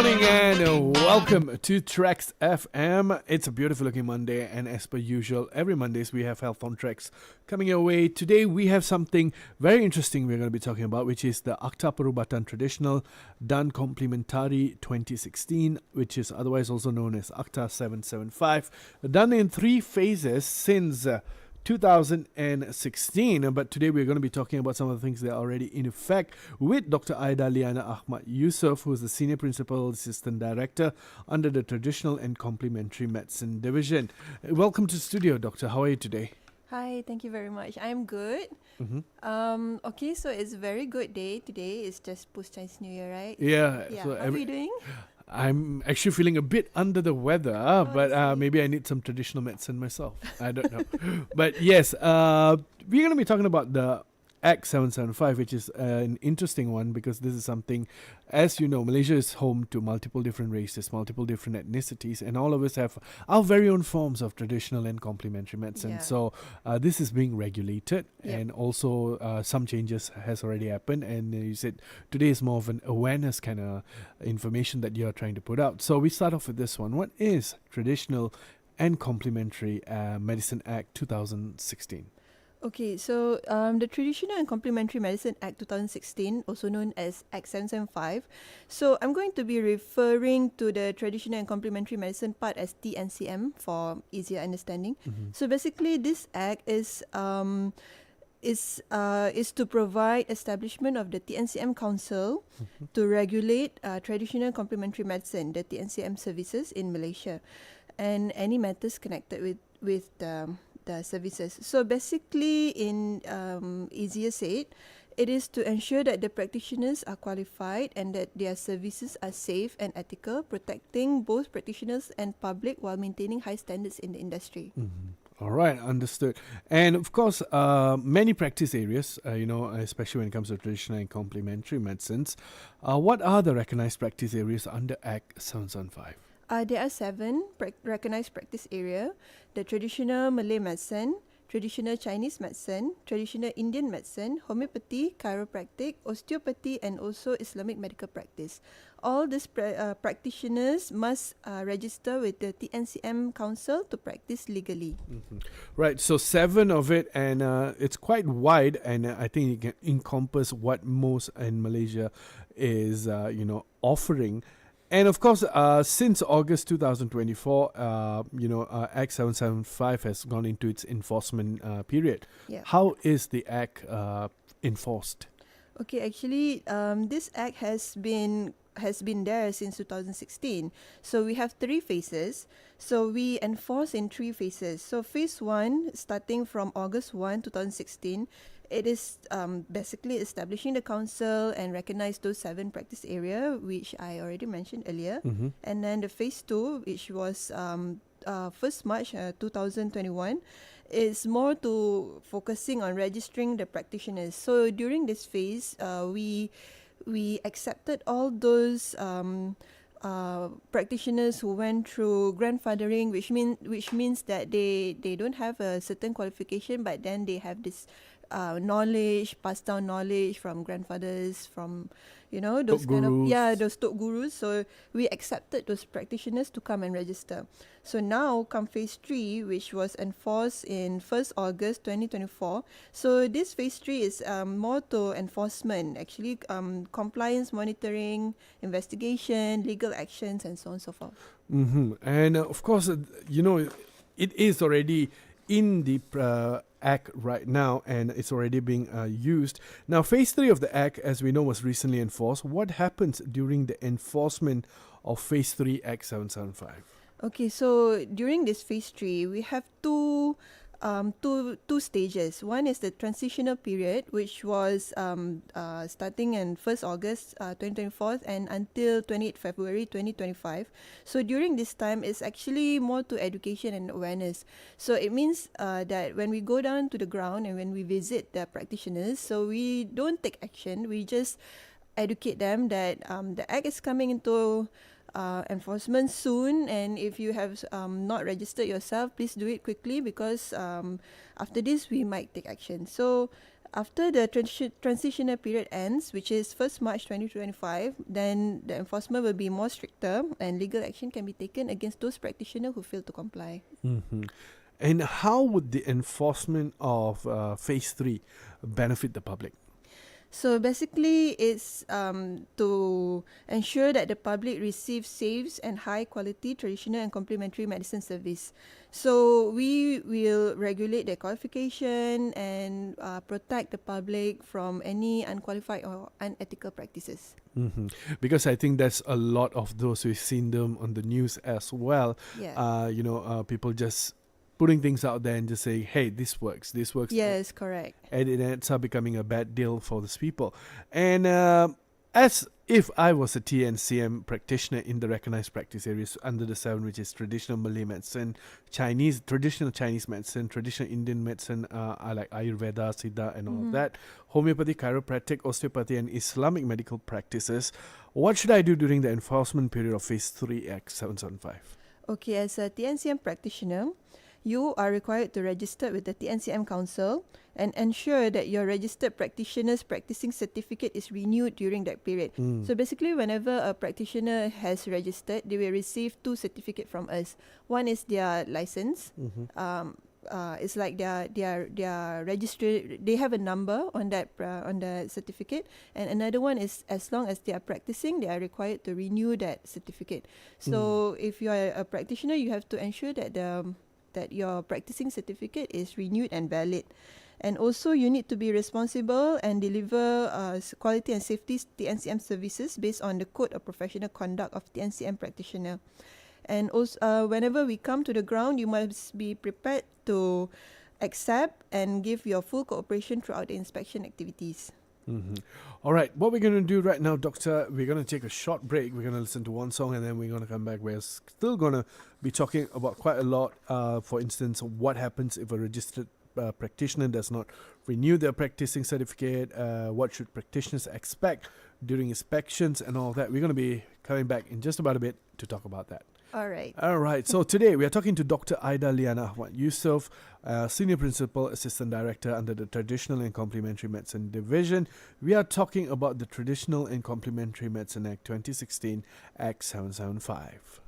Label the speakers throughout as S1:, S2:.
S1: morning and welcome to TRAXXfm. It's a beautiful looking Monday, and as per usual, every Mondays we have Health on Traxx coming your way. Today we have something very interesting we're going to be talking about, which is the Akta Perubatan Tradisional Komplenmentari 2016, which is otherwise also known as Akta 775, done in 3 phases since 2016, but today we're going to be talking about some of the things that are already in effect with Dr. Ayda, Liyana, Ahmad, Yusof, who is the Senior Principal Assistant Director under the Traditional and Complementary Medicine Division. Welcome to the studio, Doctor. How are you today?
S2: Hi, thank you very much. I'm good. Okay, so it's a very good day today. It's just post-Chinese New Year, right?
S1: Yeah.
S2: So how are you doing?
S1: I'm actually feeling a bit under the weather, but maybe I need some traditional medicine myself. I don't know. But yes, we're going to be talking about the Act 775, which is an interesting one because this is something, as you know, Malaysia is home to multiple different races, multiple different ethnicities, and all of us have our very own forms of traditional and complementary medicine.
S2: Yeah.
S1: So this is being regulated, and also some changes has already happened. And you said today is more of an awareness kind of information that you're trying to put out. So we start off with this one. What is Traditional and Complementary Medicine Act 2016?
S2: Okay, so the Traditional and Complementary Medicine Act 2016, also known as Act 775. So I'm going to be referring to the Traditional and Complementary Medicine part as TNCM for easier understanding. So basically, this act is to provide establishment of the TNCM Council to regulate traditional and complementary medicine, the TNCM services in Malaysia, and any matters connected with the services. So basically, in easier said, it is to ensure that the practitioners are qualified and that their services are safe and ethical, protecting both practitioners and public while maintaining high standards in the industry.
S1: All right, understood. And of course, many practice areas, especially when it comes to traditional and complementary medicines. What are the recognized practice areas under Act 775?
S2: There are 7 recognized practice area: the traditional Malay medicine, traditional Chinese medicine, traditional Indian medicine, homeopathy, chiropractic, osteopathy, and also Islamic medical practice. All these practitioners must register with the TNCM Council to practice legally.
S1: Right, so 7 of it, and it's quite wide, and I think it can encompass what most in Malaysia is, offering. And of course, since August 2024, Act 775 has gone into its enforcement period.
S2: Yeah.
S1: How is the Act enforced?
S2: Okay, actually, this act has been there since 2016. So we have 3 phases. So we enforce in 3 phases. So phase 1, starting from August 1, 2016, it is basically establishing the council and recognize those 7 practice area, which I already mentioned earlier. And then the phase 2, which was 1st March 2021, is more to focusing on registering the practitioners. So during this phase, we accepted all those practitioners who went through grandfathering, which means that they don't have a certain qualification, but then they have this knowledge, passed down knowledge from grandfathers, from those kind of those top gurus. So we accepted those practitioners to come and register. So now come phase 3, which was enforced in 1st August 2024. So this phase 3 is more to enforcement, actually compliance monitoring, investigation, legal actions, and so on and so forth.
S1: And of course, it is already in the Act right now, and it's already being used. Now, phase 3 of the Act, as we know, was recently enforced. What happens during the enforcement of phase 3 Act 775?
S2: Okay, so during this phase 3, we have two stages. One is the transitional period, which was starting in 1st August 2024 and until 28th February 2025. So during this time, it's actually more to education and awareness. So it means that when we go down to the ground and when we visit the practitioners, so we don't take action, we just educate them that the act is coming into enforcement soon, and if you have not registered yourself, please do it quickly, because after this we might take action. So After the transitional period ends, which is 1st March 2025, then the enforcement will be more stricter and legal action can be taken against those practitioners who fail to comply.
S1: Mm-hmm. And how would the enforcement of Phase 3 benefit the public?
S2: So basically, it's to ensure that the public receives safe and high quality traditional and complementary medicine service. So we will regulate their qualification and protect the public from any unqualified or unethical practices.
S1: Mm-hmm. Because I think there's a lot of those, we've seen them on the news as well.
S2: Yeah.
S1: People just putting things out there and just saying, hey, this works.
S2: Yes, correct.
S1: And it ends up becoming a bad deal for these people. And as if I was a TNCM practitioner in the recognized practice areas under the 7, which is traditional Malay medicine, traditional Chinese medicine, traditional Indian medicine, I like Ayurveda, Siddha, and all of that, homeopathy, chiropractic, osteopathy, and Islamic medical practices, what should I do during the enforcement period of Phase 3 Act 775?
S2: Okay, as a TNCM practitioner, you are required to register with the TNCM Council and ensure that your registered practitioner's practicing certificate is renewed during that period. So basically, whenever a practitioner has registered, they will receive 2 certificates from us. One is their license. It's like their register. They have a number on the certificate, and another one is as long as they are practicing, they are required to renew that certificate. So if you are a practitioner, you have to ensure that that your practicing certificate is renewed and valid. And also, you need to be responsible and deliver quality and safety TNCM services based on the Code of Professional Conduct of TNCM practitioner. And also, whenever we come to the ground, you must be prepared to accept and give your full cooperation throughout the inspection activities.
S1: All right, what we're going to do right now, Doctor, we're going to take a short break. We're going to listen to one song and then we're going to come back. We're still going to be talking about quite a lot. For instance, what happens if a registered practitioner does not renew their practicing certificate? What should practitioners expect during inspections and all that? We're going to be coming back in just about a bit to talk about that.
S2: All right.
S1: All right. So today we are talking to Dr. Ayda Liyana Ahmad Yusof, Senior Principal Assistant Director under the Traditional and Complementary Medicine Division. We are talking about the Traditional and Complementary Medicine Act 2016, Act 775.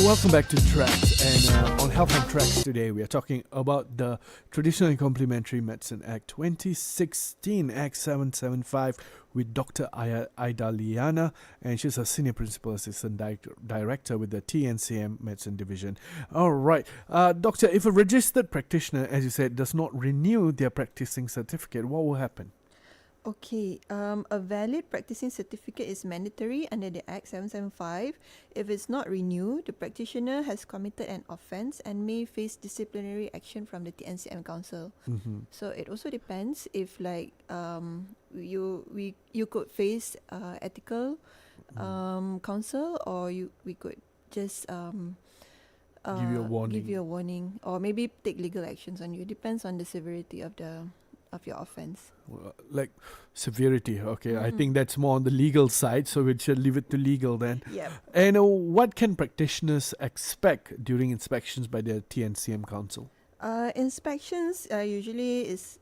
S1: welcome back to Traxx. And on Health and Traxx today, we are talking about the Traditional and Complementary Medicine Act 2016, Act 775, with Dr. Ayda Liyana, and she's a Senior Principal Assistant Director with the TNCM Medicine Division. All right. Doctor, if a registered practitioner, as you said, does not renew their practicing certificate, what will happen?
S2: Okay, a valid practicing certificate is mandatory under the Act 775. If it's not renewed, the practitioner has committed an offence and may face disciplinary action from the TNCM Council.
S1: Mm-hmm.
S2: So it also depends if you could face ethical council, or we could just
S1: Give you a warning.
S2: give you a warning, or maybe take legal actions on you. Depends on the severity of your offence.
S1: Like severity, okay. I think that's more on the legal side, so we should leave it to legal then.
S2: Yep.
S1: And what can practitioners expect during inspections by the TNCM Council?
S2: Inspections usually is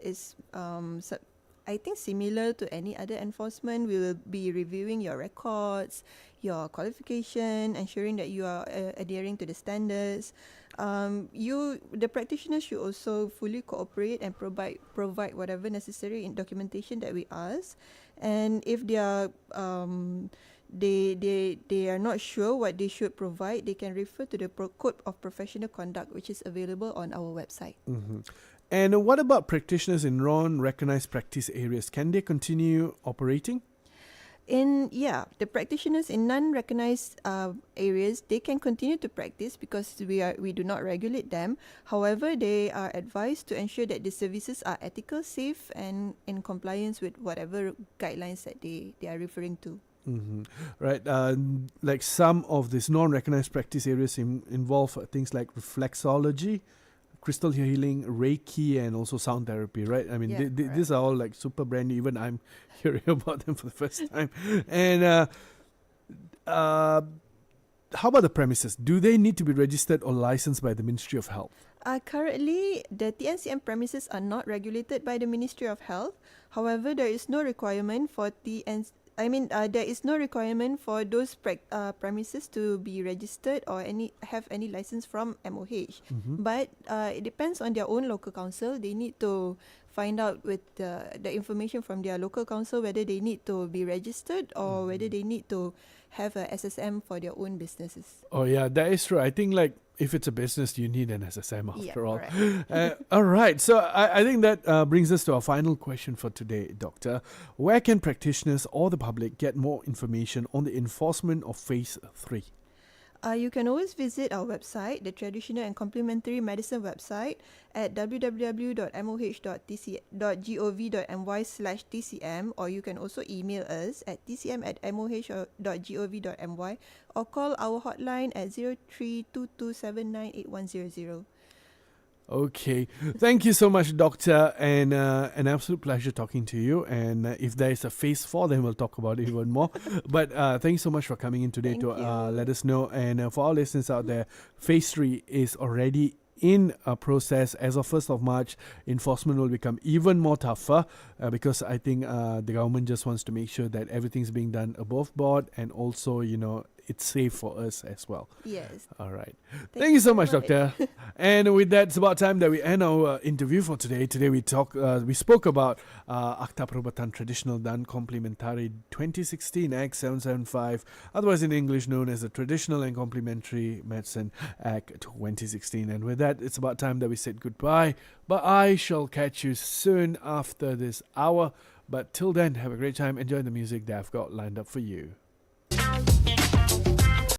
S2: I think similar to any other enforcement. We will be reviewing your records, your qualification, ensuring that you are adhering to the standards. The practitioner should also fully cooperate and provide whatever necessary in documentation that we ask. And if they are they are not sure what they should provide, they can refer to the Code of Professional Conduct, which is available on our website.
S1: Mm-hmm. And what about practitioners in non-recognized practice areas? Can they continue operating?
S2: The practitioners in non-recognized areas, they can continue to practice because we do not regulate them. However, they are advised to ensure that the services are ethical, safe, and in compliance with whatever guidelines that they are referring to.
S1: Mm-hmm. Right. Like some of these non-recognized practice areas involve things like reflexology, crystal healing, Reiki, and also sound therapy, right? I mean, these are all like super brand new. Even I'm hearing about them for the first time. And how about the premises? Do they need to be registered or licensed by the Ministry of Health?
S2: Currently, the TNCM premises are not regulated by the Ministry of Health. However, there is no requirement for there is no requirement for those premises to be registered or have any license from MOH.
S1: Mm-hmm.
S2: But it depends on their own local council. They need to find out with the information from their local council whether they need to be registered or whether they need to have a SSM for their own businesses.
S1: Oh yeah, that is true. I think like if it's a business, you need an SSM after all.
S2: Right.
S1: All right. So I think that brings us to our final question for today, Doctor. Where can practitioners or the public get more information on the enforcement of Phase 3?
S2: You can always visit our website, the Traditional and Complementary Medicine website, at www.moh.gov.my/TCM, or you can also email us at tcm@moh.gov.my, or call our hotline at 0322798100.
S1: Okay. Thank you so much, Doctor, and an absolute pleasure talking to you. And if there is a Phase 4, then we'll talk about it even more. But thank you so much for coming in today to let us know. And for our listeners out there, Phase 3 is already in a process. As of 1st of March, enforcement will become even more tougher because I think the government just wants to make sure that everything's being done above board, and also, it's safe for us as well.
S2: Yes.
S1: All right. Thank you so much, Doctor. And with that, it's about time that we end our interview for today. Today we spoke about Akta Perubatan Tradisional dan Komplenmentari 2016 Act 775, otherwise in English known as the Traditional and Complementary Medicine Act 2016. And with that, it's about time that we said goodbye. But I shall catch you soon after this hour. But till then, have a great time. Enjoy the music that I've got lined up for you.